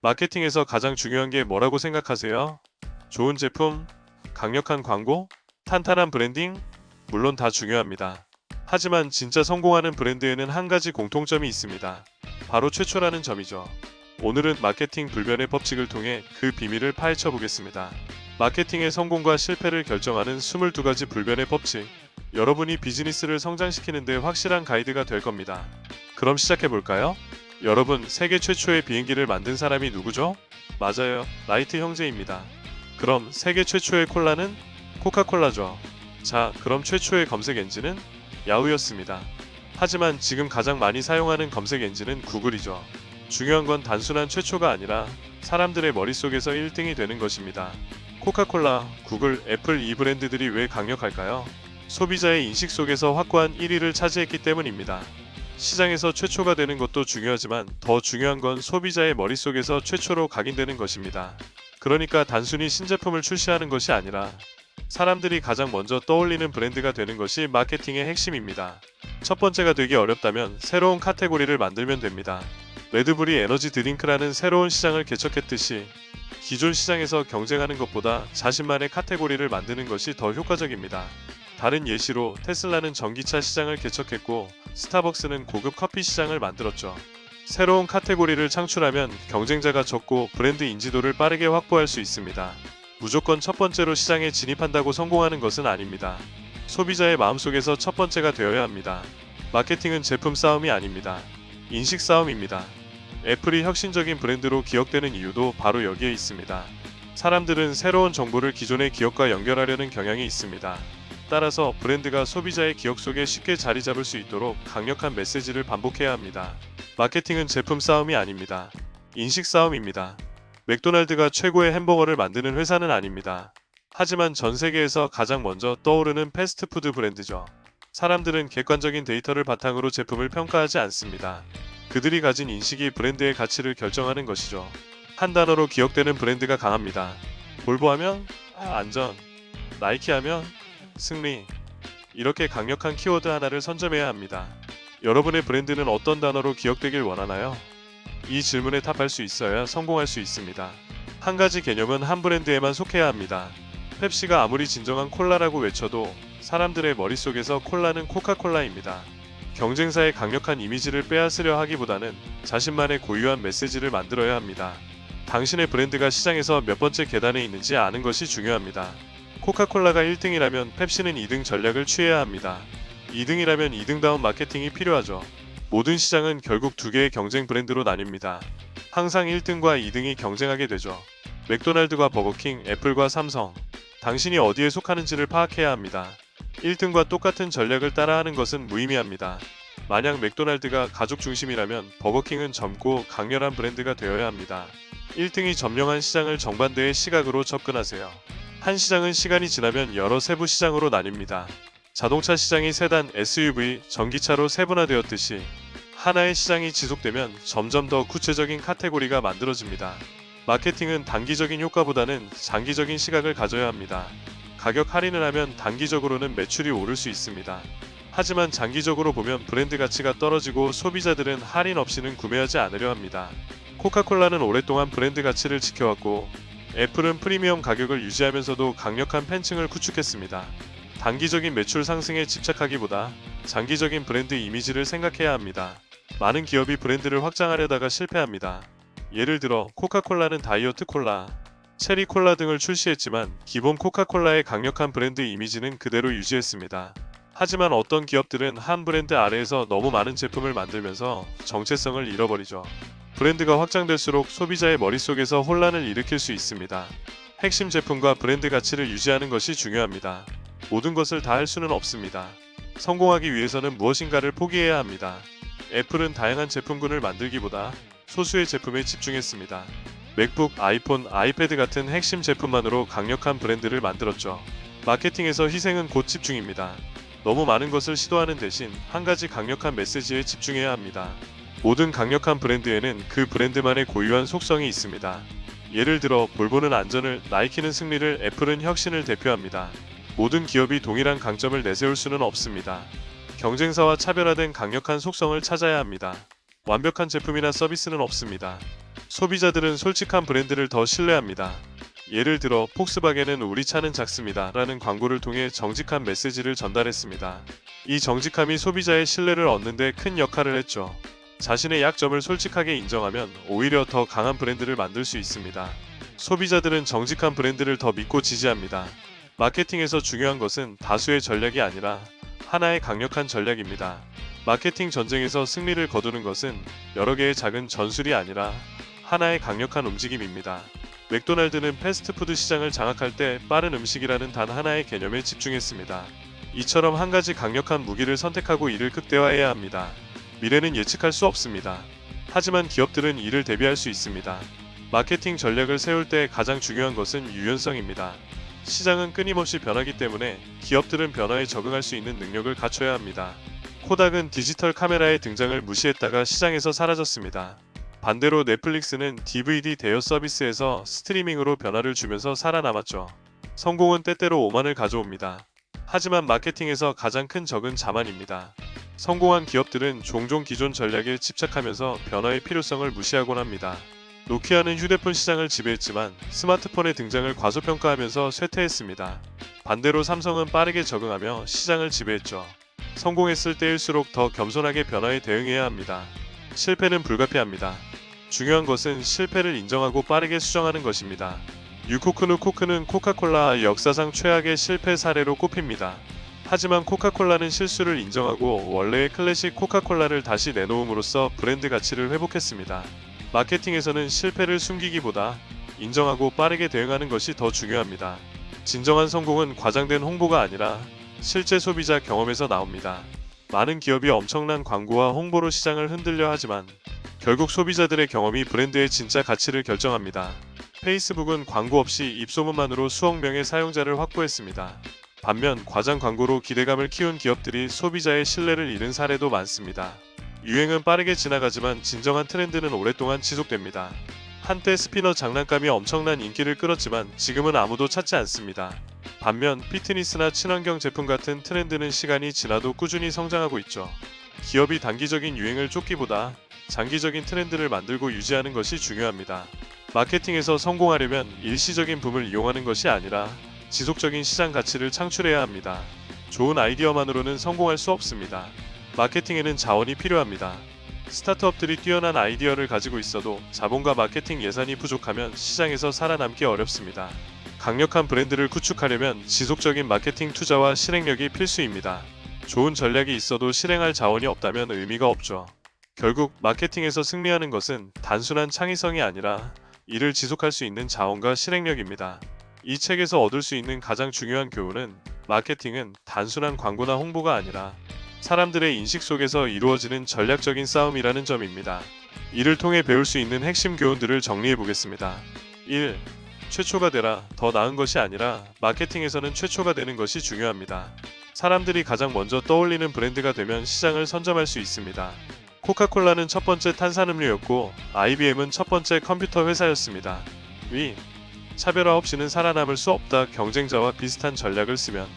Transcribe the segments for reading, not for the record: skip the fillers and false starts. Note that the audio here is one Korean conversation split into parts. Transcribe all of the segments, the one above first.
마케팅에서 가장 중요한 게 뭐라고 생각하세요? 좋은 제품, 강력한 광고, 탄탄한 브랜딩? 물론 다 중요합니다. 하지만 진짜 성공하는 브랜드에는 한 가지 공통점이 있습니다. 바로 최초라는 점이죠. 오늘은 마케팅 불변의 법칙을 통해 그 비밀을 파헤쳐 보겠습니다. 마케팅의 성공과 실패를 결정하는 22가지 불변의 법칙. 여러분이 비즈니스를 성장시키는 데 확실한 가이드가 될 겁니다. 그럼 시작해 볼까요? 여러분, 세계 최초의 비행기를 만든 사람이 누구죠? 맞아요, 라이트 형제입니다. 그럼 세계 최초의 콜라는 코카콜라죠. 자, 그럼 최초의 검색 엔진은 야후였습니다. 하지만 지금 가장 많이 사용하는 검색 엔진은 구글이죠. 중요한 건 단순한 최초가 아니라 사람들의 머릿속에서 1등이 되는 것입니다. 코카콜라, 구글, 애플 이 브랜드들이 왜 강력할까요? 소비자의 인식 속에서 확고한 1위를 차지했기 때문입니다. 시장에서 최초가 되는 것도 중요하지만 더 중요한 건 소비자의 머릿속에서 최초로 각인되는 것입니다. 그러니까 단순히 신제품을 출시하는 것이 아니라 사람들이 가장 먼저 떠올리는 브랜드가 되는 것이 마케팅의 핵심입니다. 첫 번째가 되기 어렵다면 새로운 카테고리를 만들면 됩니다. 레드불이 에너지 드링크라는 새로운 시장을 개척했듯이 기존 시장에서 경쟁하는 것보다 자신만의 카테고리를 만드는 것이 더 효과적입니다. 다른 예시로 테슬라는 전기차 시장을 개척했고 스타벅스는 고급 커피 시장을 만들었죠. 새로운 카테고리를 창출하면 경쟁자가 적고 브랜드 인지도를 빠르게 확보할 수 있습니다. 무조건 첫 번째로 시장에 진입한다고 성공하는 것은 아닙니다. 소비자의 마음속에서 첫 번째가 되어야 합니다. 마케팅은 제품 싸움이 아닙니다. 인식 싸움입니다. 애플이 혁신적인 브랜드로 기억되는 이유도 바로 여기에 있습니다. 사람들은 새로운 정보를 기존의 기억과 연결하려는 경향이 있습니다. 따라서 브랜드가 소비자의 기억 속에 쉽게 자리 잡을 수 있도록 강력한 메시지를 반복해야 합니다. 마케팅은 제품 싸움이 아닙니다. 인식 싸움입니다. 맥도날드가 최고의 햄버거를 만드는 회사는 아닙니다. 하지만 전 세계에서 가장 먼저 떠오르는 패스트푸드 브랜드죠. 사람들은 객관적인 데이터를 바탕으로 제품을 평가하지 않습니다. 그들이 가진 인식이 브랜드의 가치를 결정하는 것이죠. 한 단어로 기억되는 브랜드가 강합니다. 볼보하면 안전, 나이키하면 승리. 이렇게 강력한 키워드 하나를 선점해야 합니다. 여러분의 브랜드는 어떤 단어로 기억되길 원하나요? 이 질문에 답할 수 있어야 성공할 수 있습니다. 한 가지 개념은 한 브랜드에만 속해야 합니다. 펩시가 아무리 진정한 콜라라고 외쳐도 사람들의 머릿속에서 콜라는 코카콜라입니다. 경쟁사의 강력한 이미지를 빼앗으려 하기보다는 자신만의 고유한 메시지를 만들어야 합니다. 당신의 브랜드가 시장에서 몇 번째 계단에 있는지 아는 것이 중요합니다. 코카콜라가 1등이라면 펩시는 2등 전략을 취해야 합니다. 2등이라면 2등다운 마케팅이 필요하죠. 모든 시장은 결국 두 개의 경쟁 브랜드로 나뉩니다. 항상 1등과 2등이 경쟁하게 되죠. 맥도날드와 버거킹, 애플과 삼성. 당신이 어디에 속하는지를 파악해야 합니다. 1등과 똑같은 전략을 따라하는 것은 무의미합니다. 만약 맥도날드가 가족 중심이라면 버거킹은 젊고 강렬한 브랜드가 되어야 합니다. 1등이 점령한 시장을 정반대의 시각으로 접근하세요. 한 시장은 시간이 지나면 여러 세부 시장으로 나뉩니다. 자동차 시장이 세단, SUV, 전기차로 세분화되었듯이 하나의 시장이 지속되면 점점 더 구체적인 카테고리가 만들어집니다. 마케팅은 단기적인 효과보다는 장기적인 시각을 가져야 합니다. 가격 할인을 하면 단기적으로는 매출이 오를 수 있습니다. 하지만 장기적으로 보면 브랜드 가치가 떨어지고 소비자들은 할인 없이는 구매하지 않으려 합니다. 코카콜라는 오랫동안 브랜드 가치를 지켜왔고 애플은 프리미엄 가격을 유지하면서도 강력한 팬층을 구축했습니다. 단기적인 매출 상승에 집착하기보다 장기적인 브랜드 이미지를 생각해야 합니다. 많은 기업이 브랜드를 확장하려다가 실패합니다. 예를 들어 코카콜라는 다이어트 콜라, 체리 콜라 등을 출시했지만 기본 코카콜라의 강력한 브랜드 이미지는 그대로 유지했습니다. 하지만 어떤 기업들은 한 브랜드 아래에서 너무 많은 제품을 만들면서 정체성을 잃어버리죠. 브랜드가 확장될수록 소비자의 머릿속에서 혼란을 일으킬 수 있습니다. 핵심 제품과 브랜드 가치를 유지하는 것이 중요합니다. 모든 것을 다 할 수는 없습니다. 성공하기 위해서는 무엇인가를 포기해야 합니다. 애플은 다양한 제품군을 만들기보다 소수의 제품에 집중했습니다. 맥북, 아이폰, 아이패드 같은 핵심 제품만으로 강력한 브랜드를 만들었죠. 마케팅에서 희생은 곧 집중입니다. 너무 많은 것을 시도하는 대신 한 가지 강력한 메시지에 집중해야 합니다. 모든 강력한 브랜드에는 그 브랜드만의 고유한 속성이 있습니다. 예를 들어 볼보는 안전을, 나이키는 승리를, 애플은 혁신을 대표합니다. 모든 기업이 동일한 강점을 내세울 수는 없습니다. 경쟁사와 차별화된 강력한 속성을 찾아야 합니다. 완벽한 제품이나 서비스는 없습니다. 소비자들은 솔직한 브랜드를 더 신뢰합니다. 예를 들어 폭스바겐은 "우리 차는 작습니다. 라는 광고를 통해 정직한 메시지를 전달했습니다. 이 정직함이 소비자의 신뢰를 얻는 데 큰 역할을 했죠. 자신의 약점을 솔직하게 인정하면 오히려 더 강한 브랜드를 만들 수 있습니다. 소비자들은 정직한 브랜드를 더 믿고 지지합니다. 마케팅에서 중요한 것은 다수의 전략이 아니라 하나의 강력한 전략입니다. 마케팅 전쟁에서 승리를 거두는 것은 여러 개의 작은 전술이 아니라 하나의 강력한 움직임입니다. 맥도날드는 패스트푸드 시장을 장악할 때 빠른 음식이라는 단 하나의 개념에 집중했습니다. 이처럼 한 가지 강력한 무기를 선택하고 이를 극대화해야 합니다. 미래는 예측할 수 없습니다. 하지만 기업들은 이를 대비할 수 있습니다. 마케팅 전략을 세울 때 가장 중요한 것은 유연성입니다. 시장은 끊임없이 변하기 때문에 기업들은 변화에 적응할 수 있는 능력을 갖춰야 합니다. 코닥은 디지털 카메라의 등장을 무시했다가 시장에서 사라졌습니다. 반대로 넷플릭스는 DVD 대여 서비스에서 스트리밍으로 변화를 주면서 살아남았죠. 성공은 때때로 오만을 가져옵니다. 하지만 마케팅에서 가장 큰 적은 자만입니다. 성공한 기업들은 종종 기존 전략에 집착하면서 변화의 필요성을 무시하곤 합니다. 노키아는 휴대폰 시장을 지배했지만 스마트폰의 등장을 과소평가하면서 쇠퇴했습니다. 반대로 삼성은 빠르게 적응하며 시장을 지배했죠. 성공했을 때일수록 더 겸손하게 변화에 대응해야 합니다. 실패는 불가피합니다. 중요한 것은 실패를 인정하고 빠르게 수정하는 것입니다. 유코크누 코크는 코카콜라 역사상 최악의 실패 사례로 꼽힙니다. 하지만 코카콜라는 실수를 인정하고 원래의 클래식 코카콜라를 다시 내놓음으로써 브랜드 가치를 회복했습니다. 마케팅에서는 실패를 숨기기보다 인정하고 빠르게 대응하는 것이 더 중요합니다. 진정한 성공은 과장된 홍보가 아니라 실제 소비자 경험에서 나옵니다. 많은 기업이 엄청난 광고와 홍보로 시장을 흔들려 하지만 결국 소비자들의 경험이 브랜드의 진짜 가치를 결정합니다. 페이스북은 광고 없이 입소문만으로 수억 명의 사용자를 확보했습니다. 반면 과장 광고로 기대감을 키운 기업들이 소비자의 신뢰를 잃은 사례도 많습니다. 유행은 빠르게 지나가지만 진정한 트렌드는 오랫동안 지속됩니다. 한때 스피너 장난감이 엄청난 인기를 끌었지만 지금은 아무도 찾지 않습니다. 반면 피트니스나 친환경 제품 같은 트렌드는 시간이 지나도 꾸준히 성장하고 있죠. 기업이 단기적인 유행을 쫓기보다 장기적인 트렌드를 만들고 유지하는 것이 중요합니다. 마케팅에서 성공하려면 일시적인 붐을 이용하는 것이 아니라 지속적인 시장 가치를 창출해야 합니다. 좋은 아이디어만으로는 성공할 수 없습니다. 마케팅에는 자원이 필요합니다. 스타트업들이 뛰어난 아이디어를 가지고 있어도 자본과 마케팅 예산이 부족하면 시장에서 살아남기 어렵습니다. 강력한 브랜드를 구축하려면 지속적인 마케팅 투자와 실행력이 필수입니다. 좋은 전략이 있어도 실행할 자원이 없다면 의미가 없죠. 결국 마케팅에서 승리하는 것은 단순한 창의성이 아니라 이를 지속할 수 있는 자원과 실행력입니다. 이 책에서 얻을 수 있는 가장 중요한 교훈은 마케팅은 단순한 광고나 홍보가 아니라 사람들의 인식 속에서 이루어지는 전략적인 싸움이라는 점입니다. 이를 통해 배울 수 있는 핵심 교훈들을 정리해 보겠습니다. 1. 최초가 되라. 더 나은 것이 아니라 마케팅에서는 최초가 되는 것이 중요합니다. 사람들이 가장 먼저 떠올리는 브랜드가 되면 시장을 선점할 수 있습니다. 코카콜라는 첫 번째 탄산음료였고 IBM은 첫 번째 컴퓨터 회사였습니다. 위. 차별화 없이는 살아남을 수 없다. 경쟁자와 비슷한 전략을 쓰면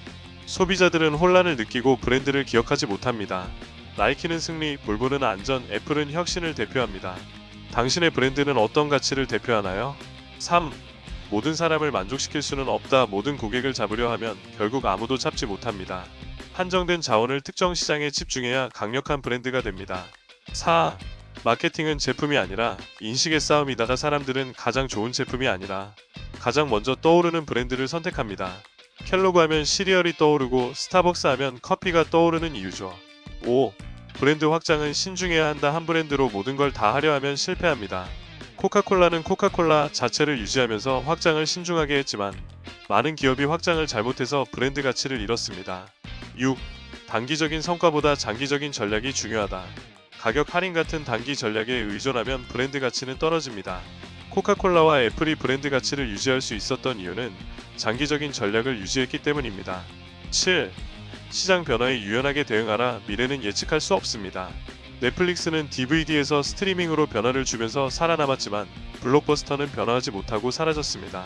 소비자들은 혼란을 느끼고 브랜드를 기억하지 못합니다. 나이키는 승리, 볼보는 안전, 애플은 혁신을 대표합니다. 당신의 브랜드는 어떤 가치를 대표하나요? 3. 모든 사람을 만족시킬 수는 없다. 모든 고객을 잡으려 하면 결국 아무도 잡지 못합니다. 한정된 자원을 특정 시장에 집중해야 강력한 브랜드가 됩니다. 4. 마케팅은 제품이 아니라 인식의 싸움이다가 사람들은 가장 좋은 제품이 아니라 가장 먼저 떠오르는 브랜드를 선택합니다. 켈로그 하면 시리얼이 떠오르고 스타벅스 하면 커피가 떠오르는 이유죠. 5. 브랜드 확장은 신중해야 한다. 한 브랜드로 모든 걸 다 하려 하면 실패합니다. 코카콜라는 코카콜라 자체를 유지하면서 확장을 신중하게 했지만 많은 기업이 확장을 잘못해서 브랜드 가치를 잃었습니다. 6. 단기적인 성과보다 장기적인 전략이 중요하다. 가격 할인 같은 단기 전략에 의존하면 브랜드 가치는 떨어집니다. 코카콜라와 애플이 브랜드 가치를 유지할 수 있었던 이유는 장기적인 전략을 유지했기 때문입니다. 7. 시장 변화에 유연하게 대응하라. 미래는 예측할 수 없습니다. 넷플릭스는 DVD에서 스트리밍으로 변화를 주면서 살아남았지만 블록버스터는 변화하지 못하고 사라졌습니다.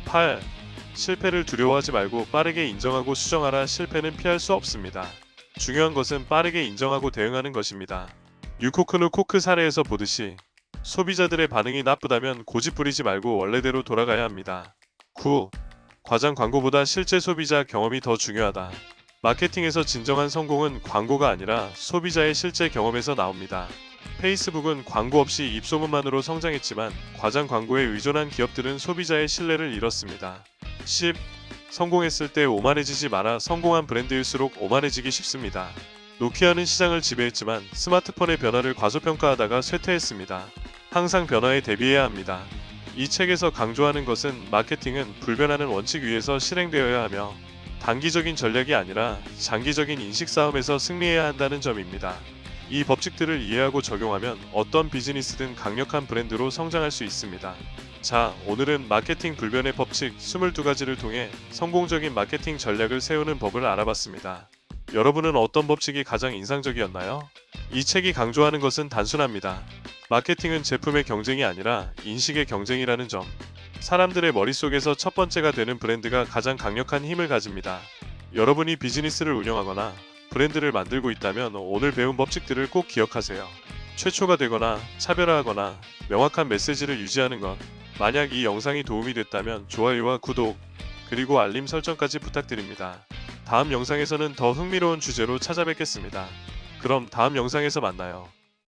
8. 실패를 두려워하지 말고 빠르게 인정하고 수정하라. 실패는 피할 수 없습니다. 중요한 것은 빠르게 인정하고 대응하는 것입니다. 유코크누 코크 사례에서 보듯이 소비자들의 반응이 나쁘다면 고집 부리지 말고 원래대로 돌아가야 합니다. 9. 과장 광고보다 실제 소비자 경험이 더 중요하다. 마케팅에서 진정한 성공은 광고가 아니라 소비자의 실제 경험에서 나옵니다. 페이스북은 광고 없이 입소문만으로 성장했지만 과장 광고에 의존한 기업들은 소비자의 신뢰를 잃었습니다. 10. 성공했을 때 오만해지지 마라. 성공한 브랜드일수록 오만해지기 쉽습니다. 노키아는 시장을 지배했지만 스마트폰의 변화를 과소평가하다가 쇠퇴했습니다. 항상 변화에 대비해야 합니다. 이 책에서 강조하는 것은 마케팅은 불변하는 원칙 위에서 실행되어야 하며 단기적인 전략이 아니라 장기적인 인식 싸움에서 승리해야 한다는 점입니다. 이 법칙들을 이해하고 적용하면 어떤 비즈니스든 강력한 브랜드로 성장할 수 있습니다. 자, 오늘은 마케팅 불변의 법칙 22가지를 통해 성공적인 마케팅 전략을 세우는 법을 알아봤습니다. 여러분은 어떤 법칙이 가장 인상적이었나요? 이 책이 강조하는 것은 단순합니다. 마케팅은 제품의 경쟁이 아니라 인식의 경쟁이라는 점. 사람들의 머릿속에서 첫 번째가 되는 브랜드가 가장 강력한 힘을 가집니다. 여러분이 비즈니스를 운영하거나 브랜드를 만들고 있다면 오늘 배운 법칙들을 꼭 기억하세요. 최초가 되거나 차별화하거나 명확한 메시지를 유지하는 것. 만약 이 영상이 도움이 됐다면 좋아요와 구독, 그리고 알림 설정까지 부탁드립니다. 다음 영상에서는 더 흥미로운 주제로 찾아뵙겠습니다. 그럼 다음 영상에서 만나요.